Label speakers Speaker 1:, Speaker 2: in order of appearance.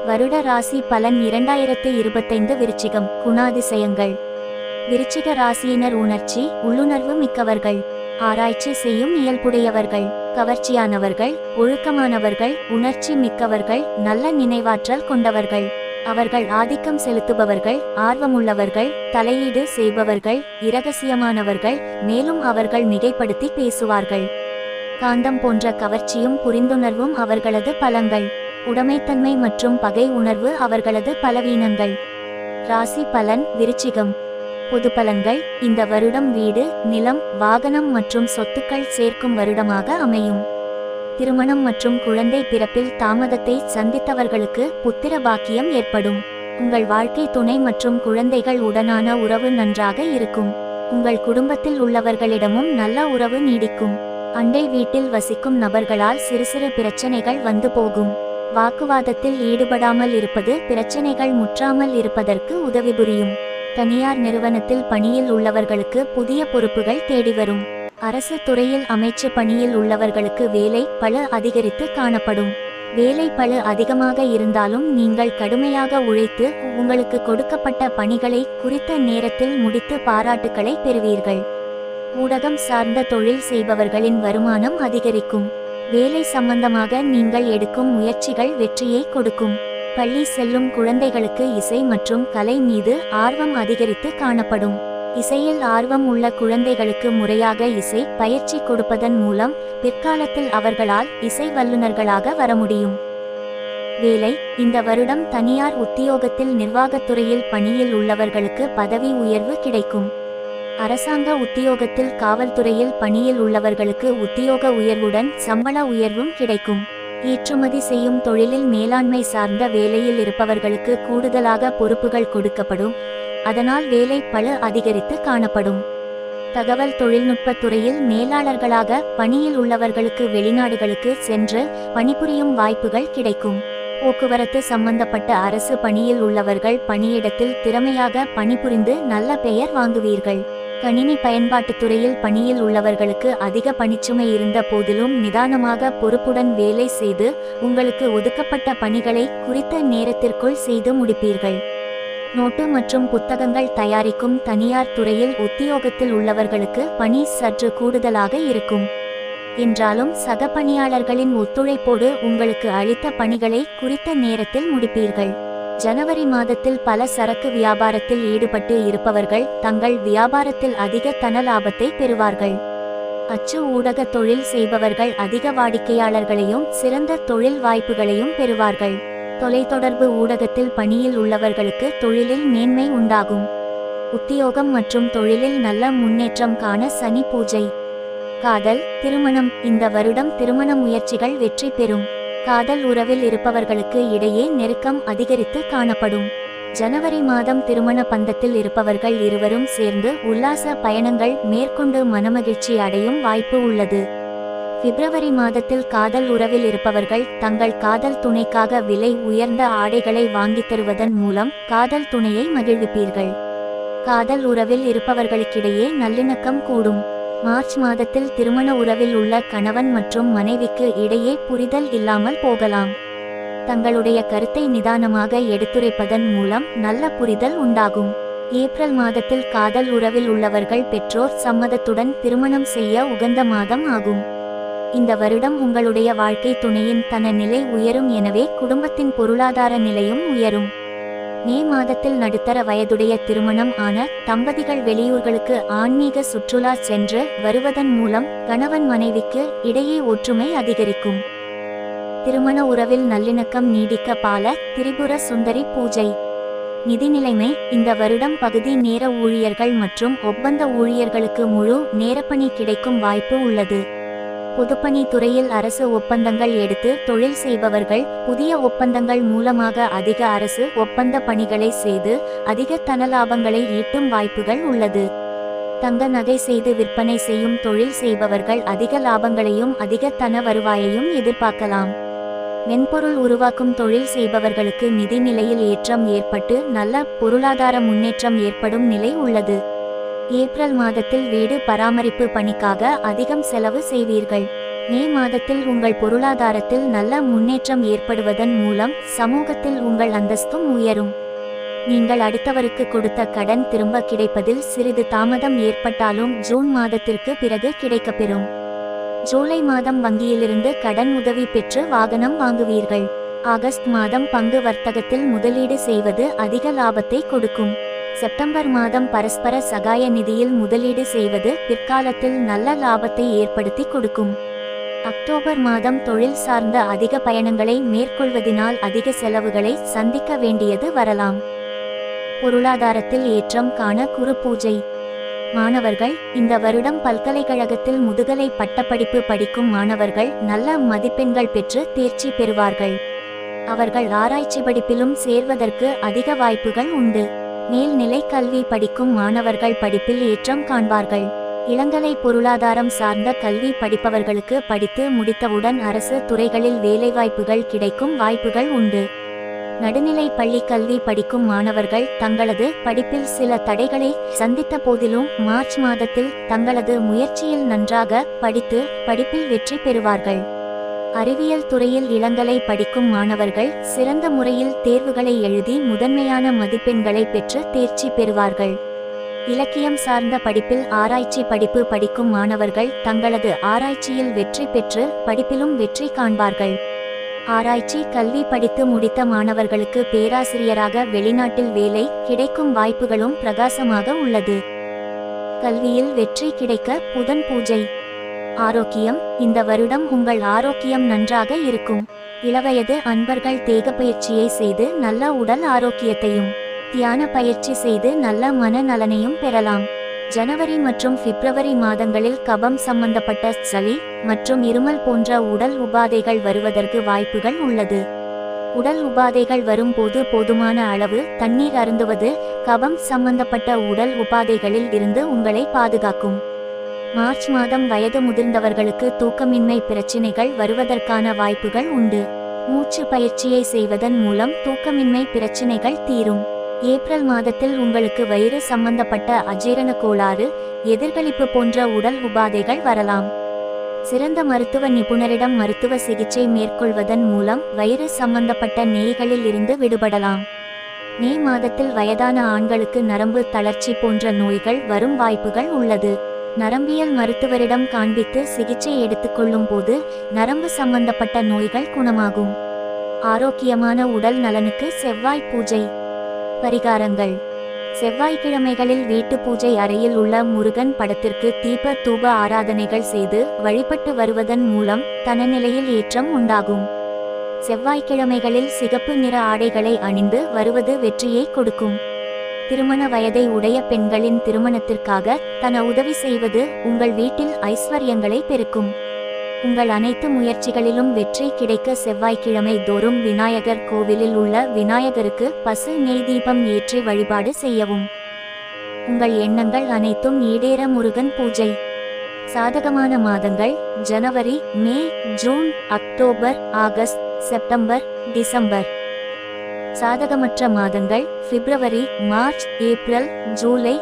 Speaker 1: வருட ராசி பலன் 2025 விருச்சிகம். குணாதிசயங்கள். விருச்சிக ராசியினர் உணர்ச்சி, உள்ளுணர்வு மிக்கவர்கள், ஆராய்ச்சி செய்யும் இயல்புடையவர்கள், கவர்ச்சியானவர்கள், ஒழுக்கமானவர்கள், உணர்ச்சி மிக்கவர்கள், நல்ல நினைவாற்றல் கொண்டவர்கள். அவர்கள் ஆதிக்கம் செலுத்துபவர்கள், ஆர்வமுள்ளவர்கள், தலையீடு செய்பவர்கள், இரகசியமானவர்கள், மேலும் அவர்கள் மிகைப்படுத்தி பேசுவார்கள். காந்தம் போன்ற கவர்ச்சியும் புரிந்துணர்வும் அவர்களது பலங்கள். உடைமைத்தன்மை மற்றும் பகை உணர்வு அவர்களது பலவீனங்கள். ராசி பலன். விருச்சிகம். பொது பலன்கள். இந்த வருடம் வீடு, நிலம், வாகனம் மற்றும் சொத்துக்கள் சேர்க்கும் வருடமாக அமையும். திருமணம் மற்றும் குழந்தை பிறப்பில் தாமதத்தை சந்தித்தவர்களுக்கு புத்திர பாக்கியம் ஏற்படும். உங்கள் வாழ்க்கை துணை மற்றும் குழந்தைகள் உடனான உறவு நன்றாக இருக்கும். உங்கள் குடும்பத்தில் உள்ளவர்களிடமும் நல்ல உறவு நீடிக்கும். அண்டை வீட்டில் வசிக்கும் நபர்களால் சிறு சிறு பிரச்சனைகள் வந்து போகும். வாக்குவாதத்தில் ஈடுபடாமல் இருப்பது பிரச்சனைகள் முற்றாமல் இருப்பதற்கு உதவி புரியும். தனியார் நிறுவனத்தில் பணியில் உள்ளவர்களுக்கு புதிய பொறுப்புகள் தேடி வரும். அரசு துறையில் அமைச்சு பணியில் உள்ளவர்களுக்கு வேலை பளு அதிகரித்து காணப்படும். வேலை பளு அதிகமாக இருந்தாலும் நீங்கள் கடுமையாக உழைத்து உங்களுக்கு கொடுக்கப்பட்ட பணிகளை குறித்த நேரத்தில் முடித்து பாராட்டுக்களை பெறுவீர்கள். ஊடகம் சார்ந்த தொழில் செய்பவர்களின் வருமானம் அதிகரிக்கும். வேலை சம்பந்தமாக நீங்கள் எடுக்கும் முயற்சிகள் வெற்றியை கொடுக்கும். பள்ளி செல்லும் குழந்தைகளுக்கு இசை மற்றும் கலை மீது ஆர்வம் அதிகரித்து காணப்படும். இசையில் ஆர்வம் உள்ள குழந்தைகளுக்கு முறையாக இசை பயிற்சி கொடுப்பதன் மூலம் பிற்காலத்தில் அவர்களால் இசை வல்லுநர்களாக வர முடியும். வேலை. இந்த வருடம் தனியார் உத்தியோகத்தில் நிர்வாகத்துறையில் பணியில் உள்ளவர்களுக்கு பதவி உயர்வு கிடைக்கும். அரசாங்க உத்தியோகத்தில் காவல்துறையில் பணியில் உள்ளவர்களுக்கு உத்தியோக உயர்வுடன் சம்பள உயர்வும் கிடைக்கும். ஏற்றுமதி செய்யும் தொழிலில் மேலாண்மை சார்ந்த வேலையில் இருப்பவர்களுக்கு கூடுதலாக பொறுப்புகள் கொடுக்கப்படும். அதனால் வேலை பளு அதிகரித்து காணப்படும். தகவல் தொழில்நுட்ப துறையில் மேலாளர்களாக பணியில் உள்ளவர்களுக்கு வெளிநாடுகளுக்கு சென்று பணிபுரியும் வாய்ப்புகள் கிடைக்கும். போக்குவரத்து சம்பந்தப்பட்ட அரசு பணியில் உள்ளவர்கள் பணியிடத்தில் திறமையாக பணிபுரிந்து நல்ல பெயர் வாங்குவீர்கள். கணினி பயன்பாட்டு துறையில் பணியில் உள்ளவர்களுக்கு அதிக பணிச்சுமை இருந்த போதிலும் நிதானமாக பொறுப்புடன் வேலை செய்து உங்களுக்கு ஒதுக்கப்பட்ட பணிகளை குறித்த நேரத்திற்குள் செய்து முடிப்பீர்கள். நோட்டு மற்றும் புத்தகங்கள் தயாரிக்கும் தனியார் துறையில் உத்தியோகத்தில் உள்ளவர்களுக்கு பணி சற்று கூடுதலாக இருக்கும். என்றாலும் சக பணியாளர்களின் ஒத்துழைப்போடு உங்களுக்கு அளித்த பணிகளை குறித்த நேரத்தில் முடிப்பீர்கள். ஜனவரி மாதத்தில் பல சரக்கு வியாபாரத்தில் ஈடுபட்டு இருப்பவர்கள் தங்கள் வியாபாரத்தில் அதிக தன லாபத்தை பெறுவார்கள். அச்சு ஊடக தொழில் செய்பவர்கள் அதிக வாடிக்கையாளர்களையும் சிறந்த தொழில் வாய்ப்புகளையும் பெறுவார்கள். தொலைத்தொடர்பு ஊடகத்தில் பணியில் உள்ளவர்களுக்கு தொழிலில் மேன்மை உண்டாகும். உத்தியோகம் மற்றும் தொழிலில் நல்ல முன்னேற்றம் காண சனி பூஜை. காதல். திருமணம். இந்த வருடம் திருமண முயற்சிகள் வெற்றி பெறும். காதல் உறவில் இருப்பவர்களுக்கு இடையே நெருக்கம் அதிகரித்து காணப்படும். ஜனவரி மாதம் திருமண பந்தத்தில் இருப்பவர்கள் இருவரும் சேர்ந்து உல்லாச பயணங்கள் மேற்கொண்டு மனமகிழ்ச்சி அடையும் வாய்ப்பு உள்ளது. பிப்ரவரி மாதத்தில் காதல் உறவில் இருப்பவர்கள் தங்கள் காதல் துணைக்காக விலை உயர்ந்த ஆடைகளை வாங்கித் தருவதன் மூலம் காதல் துணையை மகிழ்விப்பீர்கள். காதல் உறவில் இருப்பவர்களுக்கிடையே நல்லிணக்கம் கூடும். மார்ச் மாதத்தில் திருமண உறவில் உள்ள கணவன் மற்றும் மனைவிக்கு இடையே புரிதல் இல்லாமல் போகலாம். தங்களுடைய கருத்தை நிதானமாக எடுத்துரைப்பதன் மூலம் நல்ல புரிதல் உண்டாகும். ஏப்ரல் மாதத்தில் காதல் உறவில் உள்ளவர்கள் பெற்றோர் சம்மதத்துடன் திருமணம் செய்ய உகந்த மாதம் ஆகும். இந்த வருடம் உங்களுடைய வாழ்க்கை துணையின் தன நிலை உயரும், எனவே குடும்பத்தின் பொருளாதார நிலையும் உயரும். மே மாதத்தில் நடுத்தர வயதுடைய திருமணம் ஆன தம்பதிகள் வெளியூர்களுக்கு ஆன்மீக சுற்றுலா சென்று வருவதன் மூலம் கணவன் மனைவிக்கு இடையே ஒற்றுமை அதிகரிக்கும். திருமண உறவில் நல்லிணக்கம் நீடிக்க பால திரிபுர சுந்தரி பூஜை. நிதி நிலைமை. இந்த வருடம் பகுதி நேர ஊழியர்கள் மற்றும் ஒப்பந்த ஊழியர்களுக்கு முழு நேரப்பணி கிடைக்கும் வாய்ப்பு உள்ளது. பொதுப்பணி துறையில் அரசு ஒப்பந்தங்கள் எடுத்து தொழில் செய்பவர்கள் புதிய ஒப்பந்தங்கள் மூலமாக அதிக அரசு ஒப்பந்த பணிகளை செய்து அதிக தனலாபங்களை ஈட்டும் வாய்ப்புகள் உள்ளது. தங்க நகை செய்து விற்பனை செய்யும் தொழில் செய்பவர்கள் அதிக லாபங்களையும் அதிக தன வருவாயையும் எதிர்பார்க்கலாம். மென்பொருள் உருவாக்கும் தொழில் செய்பவர்களுக்கு நிதி நிலையில் ஏற்றம் ஏற்பட்டு நல்ல பொருளாதார முன்னேற்றம் ஏற்படும் நிலை உள்ளது. ஏப்ரல் மாதத்தில் வீடு பராமரிப்பு பணிக்காக அதிகம் செலவு செய்வீர்கள். மே மாதத்தில் உங்கள் பொருளாதாரத்தில் நல்ல முன்னேற்றம் ஏற்படுவதன் மூலம் சமூகத்தில் உங்கள் அந்தஸ்தும் உயரும். நீங்கள் அடுத்தவருக்கு கொடுத்த கடன் திரும்ப கிடைப்பதில் சிறிது தாமதம் ஏற்பட்டாலும் ஜூன் மாதத்திற்கு பிறகு கிடைக்கப்பெறும். ஜூலை மாதம் வங்கியிலிருந்து கடன் உதவி பெற்று வாகனம் வாங்குவீர்கள். ஆகஸ்ட் மாதம் பங்கு வர்த்தகத்தில் முதலீடு செய்வது அதிக லாபத்தை கொடுக்கும். செப்டம்பர் மாதம் பரஸ்பர சகாய நிதியில் முதலீடு செய்வது பிற்காலத்தில் நல்ல லாபத்தை ஏற்படுத்தி கொடுக்கும். அக்டோபர் மாதம் தொழில் சார்ந்த அதிக பயணங்களை மேற்கொள்வதினால் அதிக செலவுகளை சந்திக்க வேண்டியது வரலாம். பொருளாதாரத்தில் ஏற்றம் காண குரு பூஜை. மாணவர்கள், இந்த வருடம் பல்கலைக்கழகத்தில் முதுகலை பட்டப்படிப்பு படிக்கும் மாணவர்கள் நல்ல மதிப்பெண்கள் பெற்று தேர்ச்சி பெறுவார்கள். அவர்கள் ஆராய்ச்சி படிப்பிலும் சேர்வதற்கு அதிக வாய்ப்புகள் உண்டு. மேல்நிலை கல்வி படிக்கும் மாணவர்கள் படிப்பில் ஏற்றம் காண்பார்கள். இளங்கலை பொருளாதாரம் சார்ந்த கல்வி படிப்பவர்களுக்கு படித்து முடித்தவுடன் அரசு துறைகளில் வேலைவாய்ப்புகள் கிடைக்கும் வாய்ப்புகள் உண்டு. நடுநிலை பள்ளி கல்வி படிக்கும் மாணவர்கள் தங்களது படிப்பில் சில தடைகளை சந்தித்த போதிலும் மார்ச் மாதத்தில் தங்களது முயற்சியில் நன்றாக படித்து படிப்பில் வெற்றி பெறுவார்கள். அறிவியல் துறையில் இளங்கலை படிக்கும் மாணவர்கள் சிறந்த முறையில் தேர்வுகளை எழுதி முதன்மையான மதிப்பெண்களை பெற்று தேர்ச்சி பெறுவார்கள். இலக்கியம் சார்ந்த படிப்பில் ஆராய்ச்சி படிப்பு படிக்கும் மாணவர்கள் தங்களது ஆராய்ச்சியில் வெற்றி பெற்று படிப்பிலும் வெற்றி காண்பார்கள். ஆராய்ச்சி கல்வி படித்து முடித்த மாணவர்களுக்கு பேராசிரியராக வெளிநாட்டில் வேலை கிடைக்கும் வாய்ப்புகளும் பிரகாசமாக உள்ளது. கல்வியில் வெற்றி கிடைக்க புதன் பூஜை. ஆரோக்கியம். இந்த வருடம் உங்கள் ஆரோக்கியம் நன்றாக இருக்கும். இளவயது அன்பர்கள் தேக பயிற்சியை செய்து நல்ல உடல் ஆரோக்கியத்தையும் தியான பயிற்சி செய்து நல்ல மன நலனையும் பெறலாம். ஜனவரி மற்றும் பிப்ரவரி மாதங்களில் கபம் சம்பந்தப்பட்ட சளி மற்றும் இருமல் போன்ற உடல் உபாதைகள் வருவதற்கு வாய்ப்புகள் உள்ளது. உடல் உபாதைகள் வரும்போது போதுமான அளவு தண்ணீர் அருந்துவது கபம் சம்பந்தப்பட்ட உடல் உபாதைகளில் இருந்து உங்களை பாதுகாக்கும். மார்ச் மாதம் வயது முதிர்ந்தவர்களுக்கு தூக்கமின்மை பிரச்சினைகள் வருவதற்கான வாய்ப்புகள் உண்டு. மூச்சு பயிற்சியை செய்வதன் மூலம் தூக்கமின்மை பிரச்சினைகள் தீரும். ஏப்ரல் மாதத்தில் உங்களுக்கு வயிறு சம்பந்தப்பட்ட அஜீரண கோளாறு, எதிர்களிப்பு போன்ற உடல் உபாதைகள் வரலாம். சிறந்த மருத்துவ நிபுணரிடம் மருத்துவ சிகிச்சை மேற்கொள்வதன் மூலம் வயிறு சம்பந்தப்பட்ட நோய்களில் இருந்து விடுபடலாம். மே மாதத்தில் வயதான ஆண்களுக்கு நரம்பு தளர்ச்சி போன்ற நோய்கள் வரும் வாய்ப்புகள் உள்ளது. நரம்பியல் மருத்துவரிடம் காண்பித்து சிகிச்சை எடுத்துக்கொள்ளும் போது நரம்பு சம்பந்தப்பட்ட நோய்கள் குணமாகும். ஆரோக்கியமான உடல் நலனுக்கு செவ்வாய் பூஜை. பரிகாரங்கள். செவ்வாய்க்கிழமைகளில் வீட்டு பூஜை அறையில் உள்ள முருகன் படத்திற்கு தீப தூப ஆராதனைகள் செய்து வழிபட்டு வருவதன் மூலம் தனநிலையில் ஏற்றம் உண்டாகும். செவ்வாய்க்கிழமைகளில் சிகப்பு நிற ஆடைகளை அணிந்து வருவது வெற்றியை கொடுக்கும். திருமண வயதை உடைய பெண்களின் திருமணத்திற்காக உதவி செய்வது உங்கள் வீட்டில் ஐஸ்வர்யங்களை பெருக்கும். உங்கள் அனைத்து முயற்சிகளிலும் வெற்றி கிடைக்க செவ்வாய்க்கிழமை தோறும் விநாயகர் கோவிலில் உள்ள விநாயகருக்கு பசு நெய் தீபம் ஏற்றி வழிபாடு செய்யவும். உங்கள் எண்ணங்கள் அனைத்தும் ஈடேற முருகன் பூஜை. சாதகமான மாதங்கள் ஜனவரி, மே, ஜூன், அக்டோபர், ஆகஸ்ட், செப்டம்பர், டிசம்பர். சாதகமற்ற மாதங்கள் பிப்ரவரி, மார்ச், ஏப்ரல், ஜூலை.